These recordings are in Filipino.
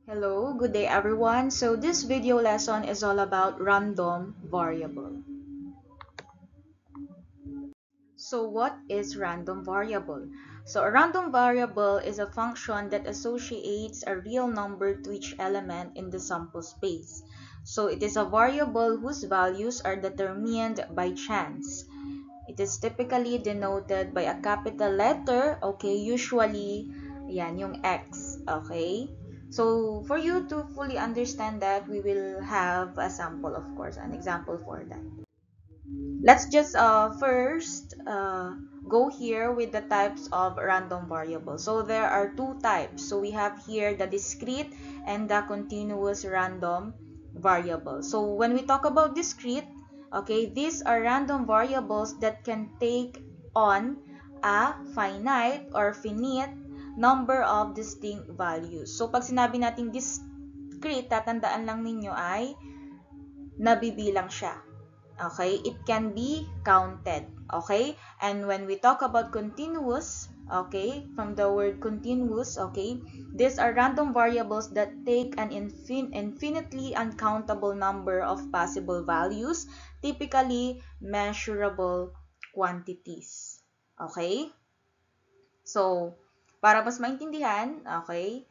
Hello, good day everyone. So this video lesson is all about random variable. So what is random variable? So a random variable is a function that associates a real number to each element in the sample space. So it is a variable whose values are determined by chance. It is typically denoted by a capital letter, okay, usually, yan, yung X, okay? So, for you to fully understand that, we will have a sample, of course, an example for that. Let's just first go here with the types of random variables. So, there are two types. So, we have here the discrete and the continuous random variable. So, when we talk about discrete, okay, these are random variables that can take on a finite or finite number of distinct values. So, pag sinabi natin discrete, tatandaan lang ninyo ay nabibilang siya. Okay? It can be counted. Okay? And when we talk about continuous, okay, from the word continuous, okay, these are random variables that take an infinitely uncountable number of possible values, typically measurable quantities. Okay? So, para mas maintindihan, okay,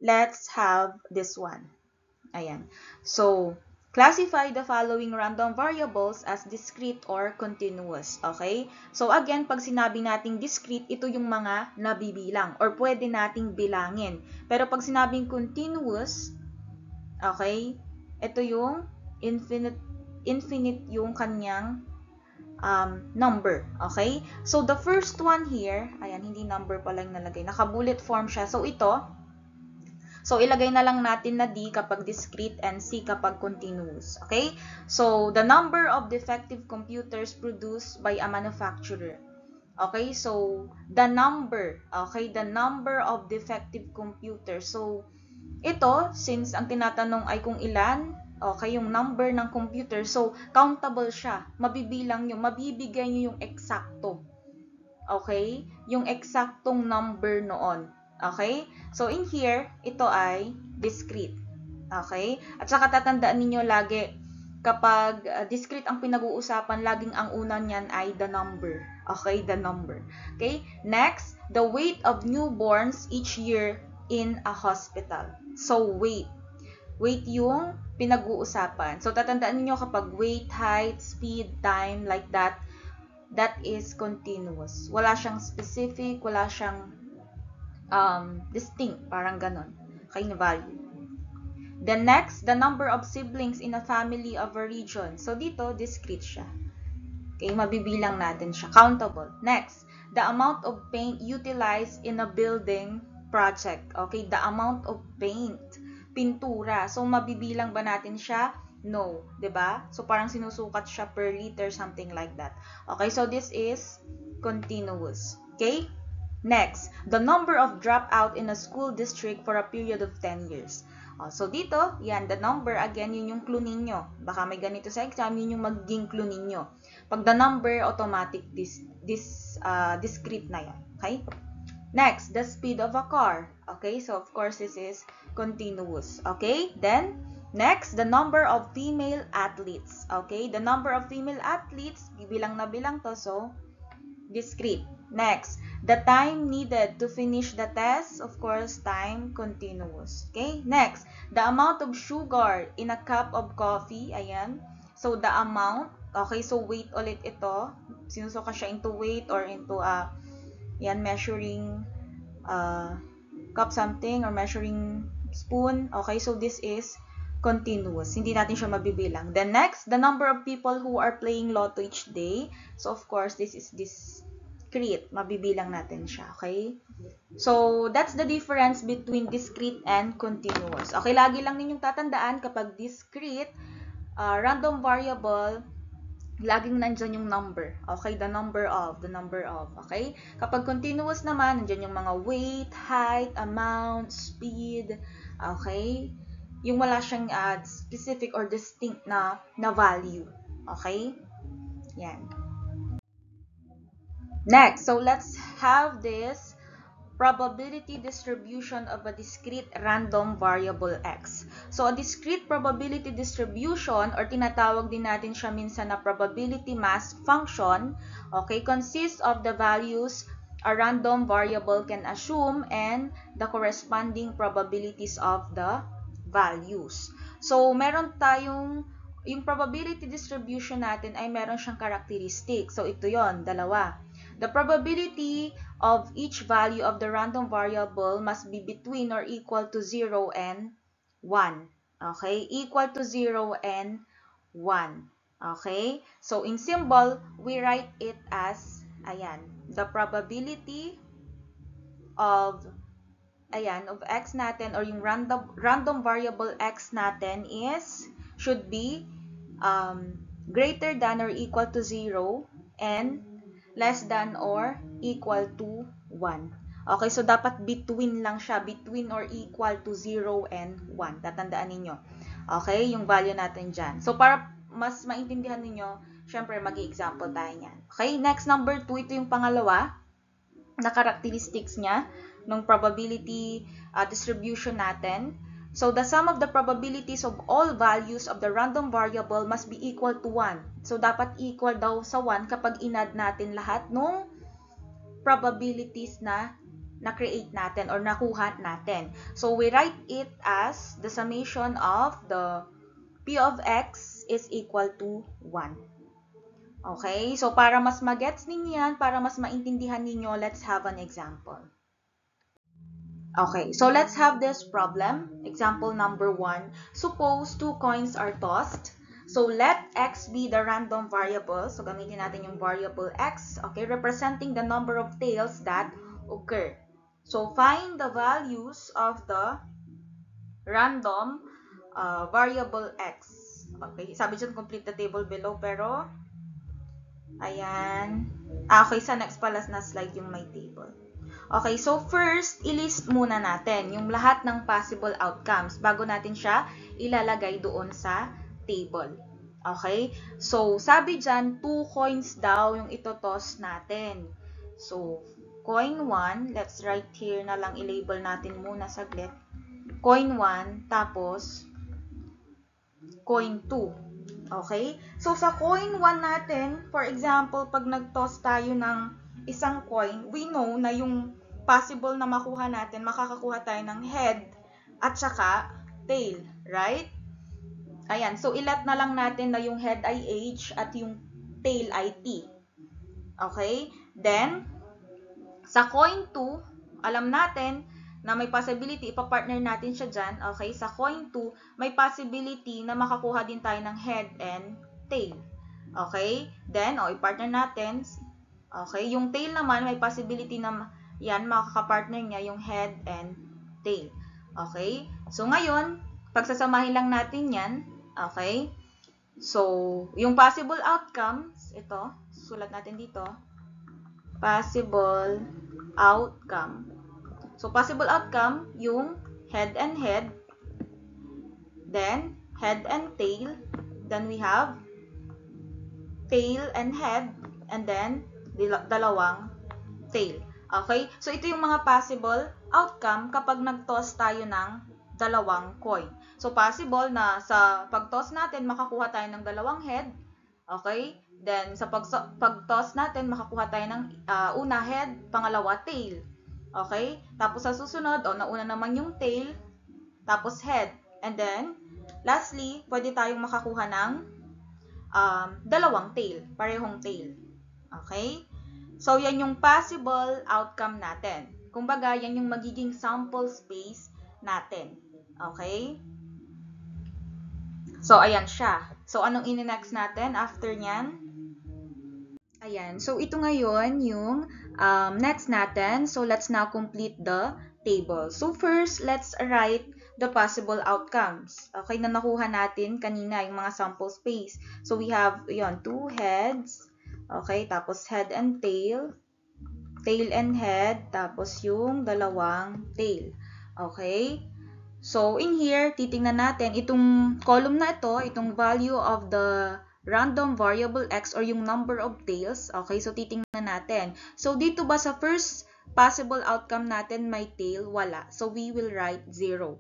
let's have this one. Ayan. So, classify the following random variables as discrete or continuous. Okay? So, again, pag sinabi nating discrete, ito yung mga nabibilang or pwede nating bilangin. Pero pag sinabing continuous, okay, ito yung infinite yung kanyang number. Okay? So, the first one here, ayan, hindi number pala yung nalagay. Naka-bullet form siya. So, ito, so, ilagay na lang natin na D kapag discrete and C kapag continuous. Okay? So, the number of defective computers produced by a manufacturer. Okay? So, the number. Okay? The number of defective computers. So, ito, since ang tinatanong ay kung ilan, okay, yung number ng computer, so, countable siya. Mabibilang nyo, mabibigay nyo yung eksakto. Okay? Yung eksaktong number noon. Okay? So, in here, ito ay discrete. Okay? At saka tatandaan ninyo lagi, kapag discrete ang pinag-uusapan, laging ang una niyan ay the number. Okay? The number. Okay? Next, the weight of newborns each year in a hospital. So, weight. Weight yung pinag-uusapan. So, tatandaan niyo kapag weight, height, speed, time, like that, that is continuous. Wala siyang specific, wala siyang distinct, parang ganon. Okay, na value. The next, the number of siblings in a family of a region. So, dito, discrete siya. Okay, mabibilang natin siya. Countable. Next, the amount of paint utilized in a building project. Okay, the amount of paint. Pintura. So, mabibilang ba natin siya? No. 'Di ba? So, parang sinusukat siya per liter, something like that. Okay, so this is continuous. Okay? Next, the number of dropout in a school district for a period of 10 years. So, dito, yan, the number, again, yun yung clue ninyo. Baka may ganito sa exam, yun yung magiging clue ninyo. Pag the number, automatic, discrete na yan. Okay? Next, the speed of a car. Okay, so of course, this is continuous. Okay, then, next, the number of female athletes. Okay, the number of female athletes, bilang na bilang to, so, discrete. Next, the time needed to finish the test, of course, time continuous. Okay? Next, the amount of sugar in a cup of coffee. Ayan. So, the amount. Okay, so weight ulit ito. Sinusuka siya into weight or into yan, measuring cup something or measuring spoon. Okay, so this is continuous. Hindi natin siya mabibilang. Then next, the number of people who are playing lotto each day. So, of course, this is discrete. Mabibilang natin siya. Okay? So, that's the difference between discrete and continuous. Okay, lagi lang ninyong tatandaan kapag discrete, random variable, laging nandyan yung number. Okay? The number of. Okay? Kapag continuous naman, nandyan yung mga weight, height, amount, speed. Okay? Yung wala siyang specific or distinct na value. Okay? Yan. Next, so let's have this probability distribution of a discrete random variable x. So, a discrete probability distribution, or tinatawag din natin siya minsan na probability mass function, okay, consists of the values a random variable can assume and the corresponding probabilities of the values. So, meron tayong, yung probability distribution natin ay meron siyang characteristic. So, ito yon, dalawa. The probability of each value of the random variable must be between or equal to 0 and 1. Okay? Equal to 0 and 1. Okay? So, in symbol, we write it as, ayan, the probability of, ayan, of x natin, or yung random variable x natin should be greater than or equal to 0 and less than or equal to 1. Okay, so dapat between lang siya, between or equal to 0 and 1. Tatandaan ninyo. Okay, yung value natin dyan. So, para mas maintindihan ninyo, syempre, mag-i-example tayo niyan. Okay, next, number 2, ito yung pangalawa na characteristics niya ng probability distribution natin. So, the sum of the probabilities of all values of the random variable must be equal to 1. So, dapat equal daw sa 1 kapag in-add natin lahat ng probabilities na na-create natin or nakuha natin. So, we write it as the summation of the P of x is equal to 1. Okay? So, para mas magets ninyo yan, para mas maintindihan ninyo, let's have an example. Okay, so let's have this problem. Example number 1. Suppose 2 coins are tossed. So let x be the random variable. So gamitin natin yung variable x, okay, representing the number of tails that occur. So find the values of the random variable x. Okay, sabi dyan complete the table below, pero ayan. Okay, sa next pala na slide yung my table. Okay, so first, i-list muna natin yung lahat ng possible outcomes bago natin siya ilalagay doon sa table. Okay? So, sabi dyan, 2 coins daw yung itotoss natin. So, coin 1, let's write here na lang, i-label natin muna saglit. Coin 1, tapos coin 2. Okay? So, sa coin 1 natin, for example, pag nag-toss tayo ng isang coin, we know na yung possible na makuha natin, makakakuha tayo ng head at saka tail, right? Ayan, so ilat na lang natin na yung head ay H at yung tail ay T. Okay? Then, sa coin 2, alam natin na may possibility, ipapartner natin siya dyan. Okay? Sa coin 2, may possibility na makakuha din tayo ng head and tail. Okay? Then, ipartner natin. Okay? Yung tail naman, may possibility na yan, makakapartner niya yung head and tail. Okay? So, ngayon, pagsasamahin lang natin yan. Okay? So, yung possible outcomes, ito, sulat natin dito. Possible outcome. So, possible outcome, yung head and head. Then, head and tail. Then, we have tail and head. And then, dalawang tail. Okay? So, ito yung mga possible outcome kapag nag-toss tayo ng dalawang coin. So, possible na sa pag-toss natin, makakuha tayo ng dalawang head. Okay? Then, sa pag-toss natin, makakuha tayo ng una head, pangalawa tail. Okay? Tapos, sa susunod, nauna naman yung tail, tapos head. And then, lastly, pwede tayong makakuha ng dalawang tail, parehong tail. Okay? So, yan yung possible outcome natin. Kumbaga, yan yung magiging sample space natin. Okay? So, ayan siya. So, anong ini-next natin after nyan? Ayan. So, ito ngayon yung next natin. So, let's now complete the table. So, first, let's write the possible outcomes. Okay, na nakuha natin kanina yung mga sample space. So, we have, yun, 2 heads. Okay, tapos head and tail and head, tapos yung dalawang tail. Okay? So, in here, titingnan natin, itong column na ito, itong value of the random variable x or yung number of tails. Okay? So, titingnan natin. So, dito ba sa first possible outcome natin may tail, wala. So, we will write 0.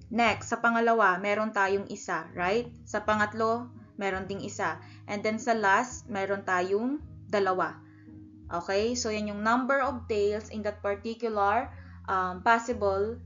Next, sa pangalawa, meron tayong isa, right? Sa pangatlo, meron ding isa. And then sa last, meron tayong dalawa. Okay? So, yan yung number of tails in that particular possible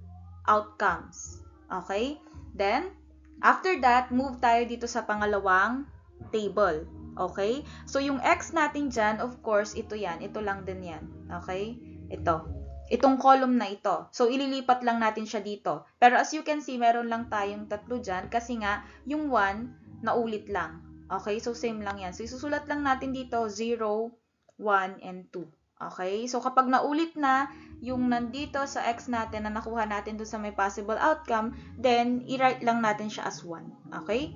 outcomes. Okay? Then, after that, move tayo dito sa pangalawang table. Okay? So, yung x natin dyan, of course, ito yan. Ito lang din yan. Okay? Ito. Itong column na ito. So, ililipat lang natin siya dito. Pero as you can see, meron lang tayong tatlo dyan kasi nga, yung 1, naulit lang. Okay? So, same lang yan. So, isusulat lang natin dito, 0, 1, and 2. Okay? So, kapag naulit na yung nandito sa x natin na nakuha natin doon sa may possible outcome, then, i-write lang natin siya as 1. Okay?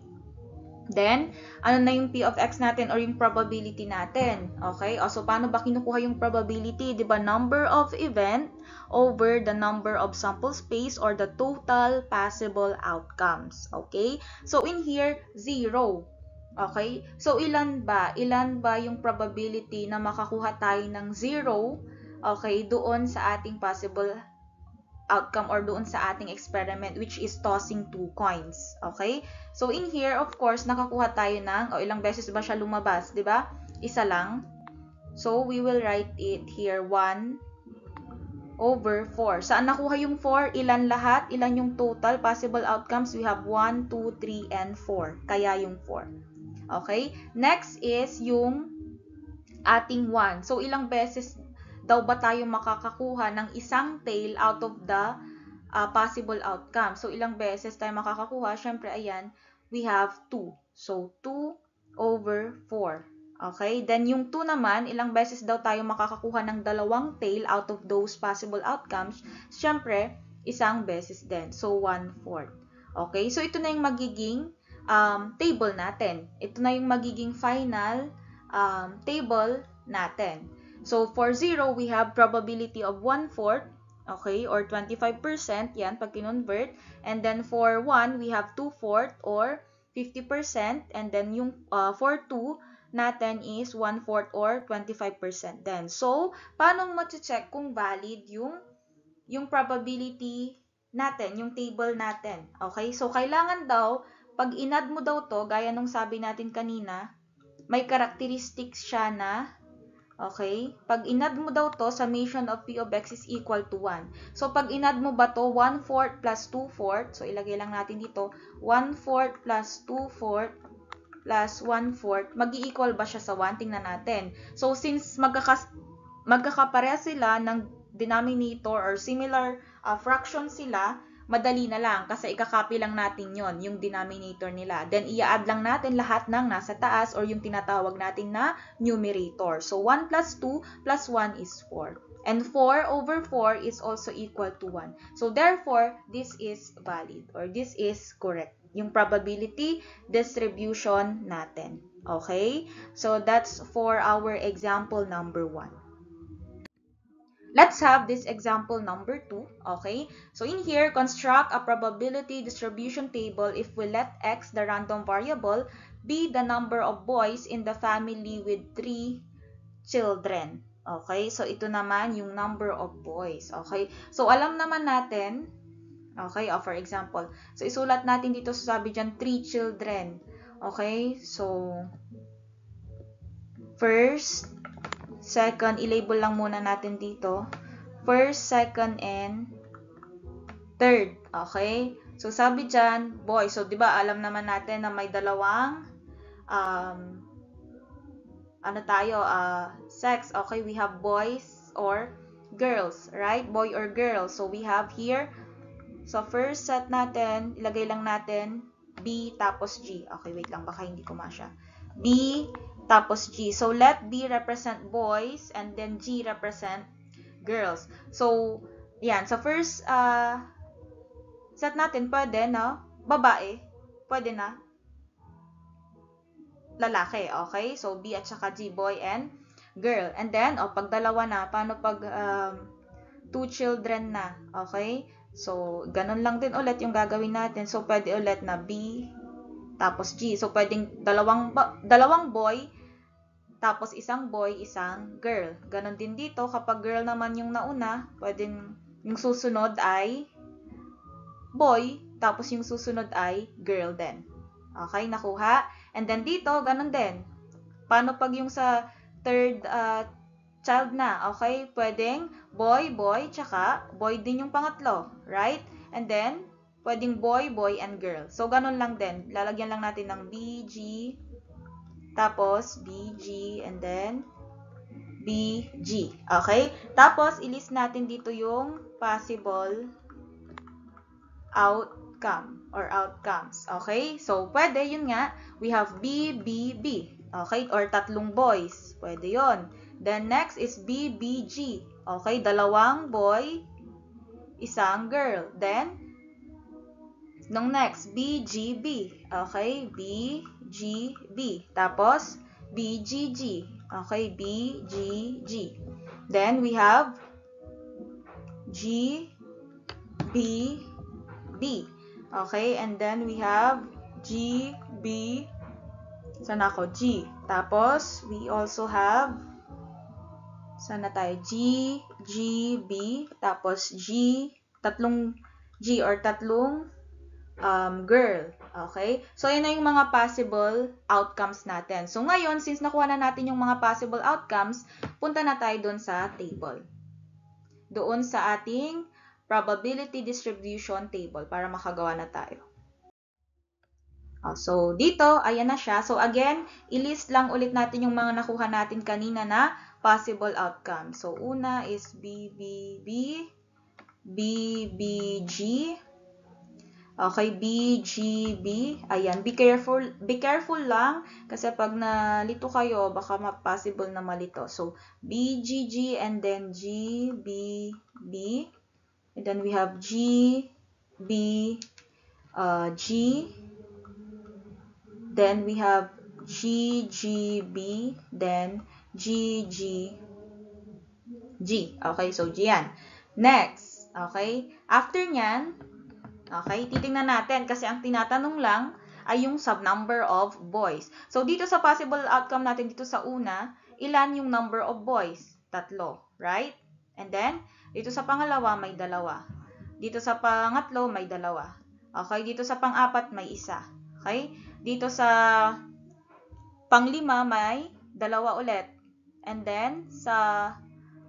Then, ano na yung P of X natin or yung probability natin? Okay? O, so, paano ba kinukuha yung probability? Diba? Number of event over the number of sample space or the total possible outcomes. Okay? So, in here, 0. Okay? So, ilan ba? Ilan ba yung probability na makakuha tayo ng 0, okay, doon sa ating possible outcome or doon sa ating experiment, which is tossing 2 coins. Okay? So, in here, of course, nakakuha tayo ng, ilang beses ba siya lumabas, di ba? Isa lang. So, we will write it here, 1 over 4. Saan nakuha yung 4? Ilan lahat? Ilan yung total possible outcomes? We have 1, 2, 3, and 4. Kaya yung 4. Okay? Next is yung ating 1. So, ilang beses daw ba tayo makakakuha ng isang tail out of the possible outcome? So, ilang beses tayo makakakuha? Siyempre, ayan, we have 2. So, 2 over 4. Okay? Then, yung 2 naman, ilang beses daw tayo makakakuha ng dalawang tail out of those possible outcomes? Siyempre, isang beses din. So, 1/4. Okay? So, ito na yung magiging table natin. Ito na yung magiging final table natin. So, for 0, we have probability of 1/4, okay, or 25%, yan, pag kinonvert. And then, for 1, we have 2/4 or 50%. And then, yung for 2 natin is 1/4 or 25% then. So, paano ma-check kung valid yung probability natin, yung table natin? Okay, so, kailangan daw, pag inad mo daw to, gaya nung sabi natin kanina, may characteristics siya na, okay, pag inad mo daw to, summation of P of X is equal to 1. So, pag inad mo ba to, 1/4 plus 2/4, so ilagay lang natin dito, 1/4 plus 2/4 plus 1/4, mag-i-equal ba siya sa 1? Tingnan natin. So, since magkakapareha sila ng denominator or similar fraction sila, madali na lang kasi ikakopy lang natin yon, yung denominator nila. Then, i-add lang natin lahat ng nasa taas or yung tinatawag natin na numerator. So, 1 plus 2 plus 1 is 4. And 4 over 4 is also equal to 1. So, therefore, this is valid or this is correct. Yung probability distribution natin. Okay? So, that's for our example number 1. Let's have this example number 2, okay? So, in here, construct a probability distribution table if we let x, the random variable, be the number of boys in the family with 3 children. Okay? So, ito naman yung number of boys. Okay? So, alam naman natin, okay, for example, so isulat natin dito, so sabi dyan, 3 children. Okay? So, first, second, i-label lang muna natin dito. First, second, and third. Okay? So, sabi dyan, boy. So, di ba alam naman natin na may dalawang sex. Okay? We have boys or girls. Right? Boy or girl. So, we have here, so, first set natin, ilagay lang natin B tapos G. Okay, wait lang. Baka hindi ko masya. B tapos G. So, let B represent boys and then G represent girls. So, yan. So, first set natin, pwede na babae. Pwede na lalaki. Okay? So, B at saka G, boy and girl. And then, pag dalawa na, paano pag 2 children na? Okay? So, ganun lang din ulit yung gagawin natin. So, pwede ulit na B tapos G. So, pwedeng dalawang boy tapos isang boy, isang girl. Ganon din dito, kapag girl naman yung nauna, pwedeng yung susunod ay boy, tapos yung susunod ay girl din. Okay, nakuha? And then dito, ganon din. Paano pag yung sa third child na? Okay, pwedeng boy, boy, tsaka boy din yung pangatlo. Right? And then, pwedeng boy, boy, and girl. So, ganon lang din. Lalagyan lang natin ng BG, tapos BG, and then BG. Okay? Tapos, ilist natin dito yung possible outcome or outcomes. Okay? So, pwede, yun nga, we have B, B, B. Okay? Or tatlong boys. Pwede yon. Then, next is B, B, G. Okay? Dalawang boy, isang girl. Then, nung next, B, G, B. Okay? B, G, B. Tapos, B, G, G. Okay? B, G, G. Then, we have G, B, B. Okay? And then, we have G, B, sana ako? G. Tapos, we also have, sana tayo? G, G, B. Tapos, G, tatlong G or tatlong girl. Okay? So, yun na yung mga possible outcomes natin. So, ngayon, since nakuha na natin yung mga possible outcomes, punta na tayo doon sa table. Doon sa ating probability distribution table para makagawa na tayo. So, dito, ayan na siya. So, again, ilist lang ulit natin yung mga nakuha natin kanina na possible outcome. So, una is B, B, B, B, B, G. Okay, B, G, B. Ayan, be careful lang kasi pag nalito kayo, baka possible na malito. So, B, G, G, and then G, B, B. And then we have G, B, G. Then we have G, G, B. Then G, G, G. Okay, so G yan. Next, okay, after nyan, okay, titingnan natin kasi ang tinatanong lang ay yung subnumber of boys. So, dito sa possible outcome natin, dito sa una, ilan yung number of boys? 3, right? And then, dito sa pangalawa, may 2. Dito sa pangatlo, may 2. Okay, dito sa pang-4, may 1. Okay? Dito sa pang-5, may 2 ulit. And then, sa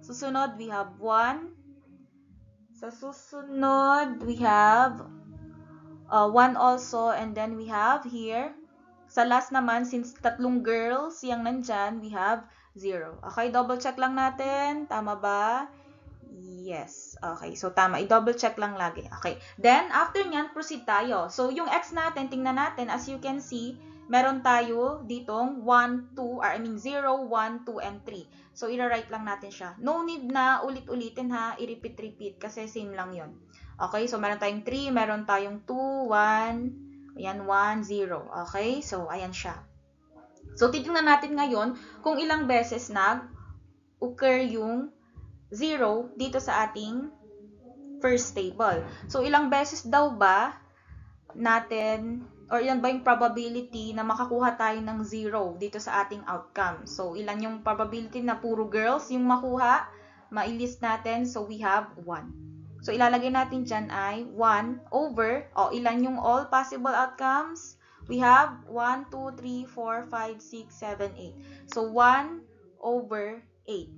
susunod, we have 1. Sa susunod, we have 1 also. And then, we have here, sa last naman, since tatlong girls yung nandyan, we have 0. Okay, double check lang natin. Tama ba? Yes. Okay, so tama. I-double check lang lagi. Okay. Then, after nyan, proceed tayo. So, yung x natin, tingnan natin, as you can see, meron tayo ditong 1, 2, or I mean 0, 1, 2, and 3. So, i-write lang natin siya. No need na ulit-ulitin ha, i-repeat kasi same lang yon. Okay, so meron tayong 3, meron tayong 2, 1, ayan, 1, 0. Okay, so ayan siya. So, titingnan natin ngayon kung ilang beses nag-occur yung 0 dito sa ating first table. So, ilang beses daw ba natin, or ilan ba yung probability na makakuha tayo ng 0 dito sa ating outcome? So, ilan yung probability na puro girls yung makuha? Ma-list natin. So, we have 1. So, ilalagay natin dyan ay 1 over, ilan yung all possible outcomes? We have 1, 2, 3, 4, 5, 6, 7, 8. So, 1 over 8.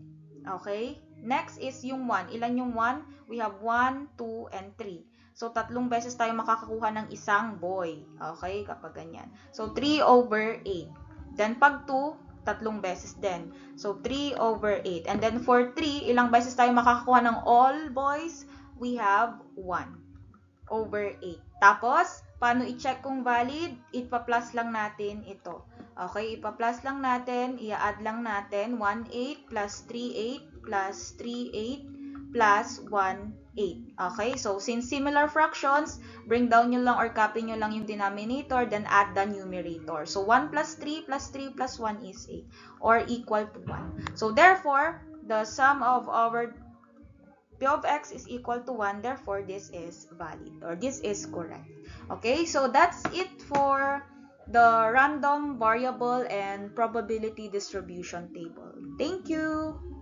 Okay? Next is yung 1. Ilan yung 1? We have 1, 2, and 3. So, 3 beses tayo makakakuha ng isang boy. Okay? Kapag ganyan. So, 3 over 8. Then, pag 2, 3 beses din. So, 3 over 8. And then, for 3, ilang beses tayo makakakuha ng all boys? We have 1 over 8. Tapos, paano i-check kung valid? Ipa-plus lang natin ito. Okay, ipa-plus lang natin, i-add lang natin 1, 8 plus 3, 8 plus 3, 8 plus 1, 8. Okay, so since similar fractions, bring down nyo lang or copy nyo lang yung denominator, then add the numerator. So 1 plus 3 plus 3 plus 1 is 8 or equal to 1. So therefore, the sum of our P of x is equal to 1, therefore this is valid or this is correct. Okay, so that's it for the random variable and probability distribution table. Thank you!